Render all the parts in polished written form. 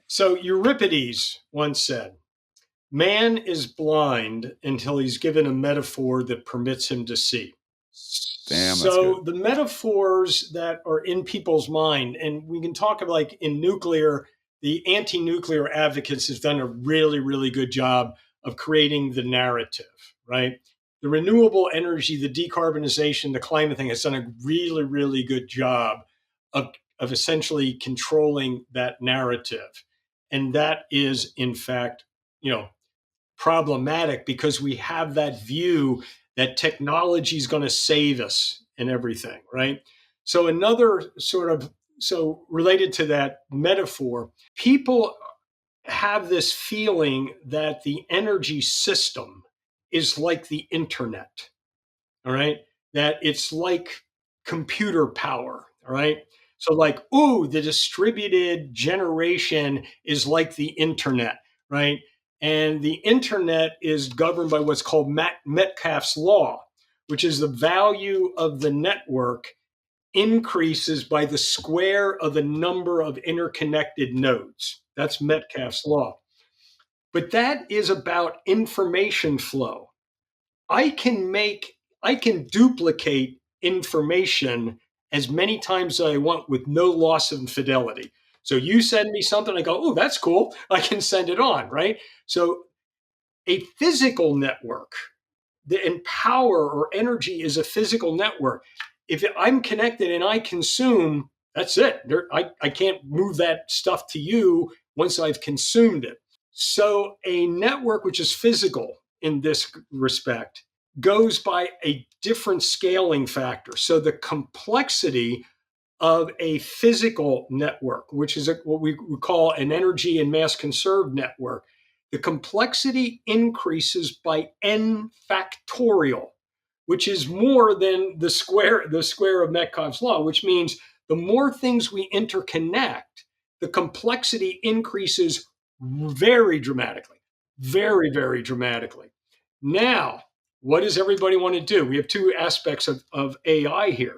So Euripides once said, "Man is blind until he's given a metaphor that permits him to see." Damn, that's So good. the metaphors that are in people's mind, and we can talk of like in nuclear, the anti-nuclear advocates have done a really, really good job of creating the narrative, right? The renewable energy, the decarbonization, the climate thing has done a really, really good job of essentially controlling that narrative. And that is, in fact, you know, problematic because we have that view that technology is going to save us and everything, right? So another sort of so related to that metaphor, people have this feeling that the energy system is like the internet, all right? That it's like computer power, all right? So, like, ooh, the distributed generation is like the internet, right? And the internet is governed by what's called Metcalfe's law, which is the value of the network increases by the square of the number of interconnected nodes. That's Metcalfe's law. But that is about information flow. I can make, I can duplicate information as many times as I want with no loss of fidelity. So you send me something, I go, oh, that's cool. I can send it on, right? So a physical network, and power or energy is a physical network. If I'm connected and I consume, that's it. I can't move that stuff to you once I've consumed it. So a network which is physical in this respect goes by a different scaling factor. So the complexity of a physical network, which is what we call an energy and mass conserved network, the complexity increases by n factorial, which is more than the square of Metcalfe's law, which means the more things we interconnect, the complexity increases very dramatically, very, very dramatically. Now, what does everybody want to do? We have two aspects of AI here.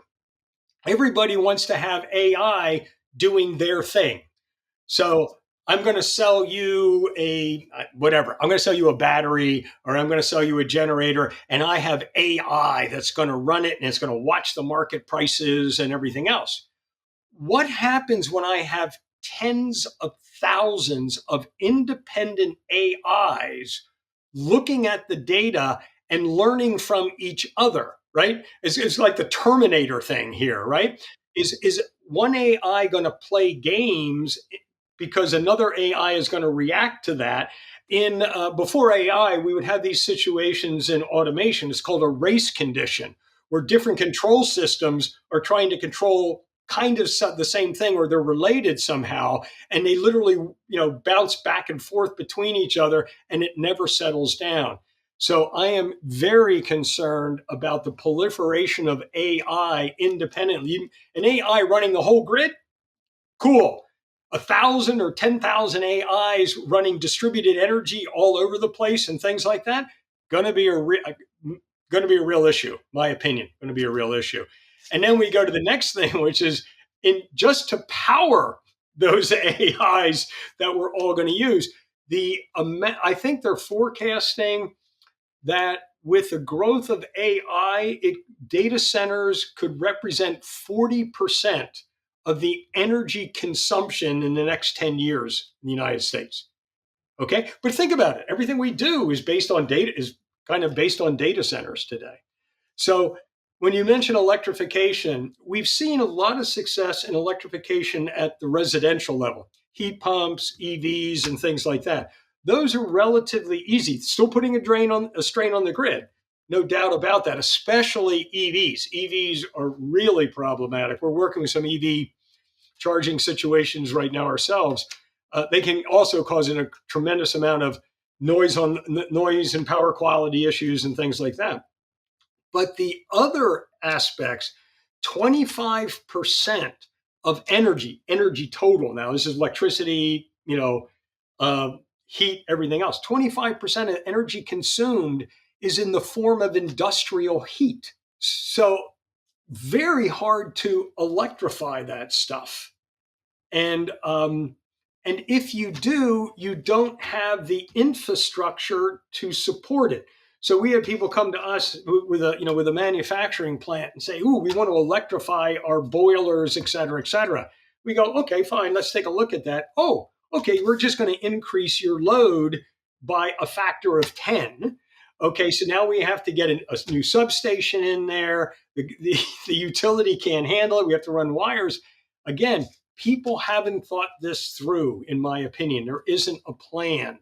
Everybody wants to have AI doing their thing. So I'm going to sell you a whatever. I'm going to sell you a battery or I'm going to sell you a generator, and I have AI that's going to run it and it's going to watch the market prices and everything else. What happens when I have tens of thousands of independent AIs looking at the data and learning from each other, right? It's like the Terminator thing here, right? Is one AI going to play games because another AI is going to react to that? In before AI, we would have these situations in automation. It's called a race condition, where different control systems are trying to control kind of the same thing, or they're related somehow, and they literally bounce back and forth between each other, and it never settles down. So I am very concerned about the proliferation of AI independently. An AI running the whole grid, cool. 1,000 or 10,000 AIs running distributed energy all over the place and things like that, going to be going to be a real issue. My opinion, going to be a real issue. And then we go to the next thing, which is in just to power those AIs that we're all going to use. I think they're forecasting that with the growth of AI, data centers could represent 40% of the energy consumption in the next 10 years in the United States. Okay. But think about it. Everything we do is based on data, is kind of based on data centers today. So when you mention electrification, we've seen a lot of success in electrification at the residential level, heat pumps, EVs, and things like that. Those are relatively easy. Still putting a strain on the grid, no doubt about that. Especially EVs. EVs are really problematic. We're working with some EV charging situations right now ourselves. They can also cause a tremendous amount of noise and power quality issues and things like that. But the other aspects, 25% of energy total. Now, this is electricity, heat, everything else. 25% of energy consumed is in the form of industrial heat. So, very hard to electrify that stuff. And And if you do, you don't have the infrastructure to support it. So we have people come to us with a manufacturing plant and say, "Ooh, we want to electrify our boilers, et cetera, et cetera." We go, "Okay, fine, let's take a look at that." "Oh, okay, we're just going to increase your load by a factor of 10." Okay, so now we have to get a new substation in there. The utility can't handle it. We have to run wires. Again, people haven't thought this through, in my opinion. There isn't a plan.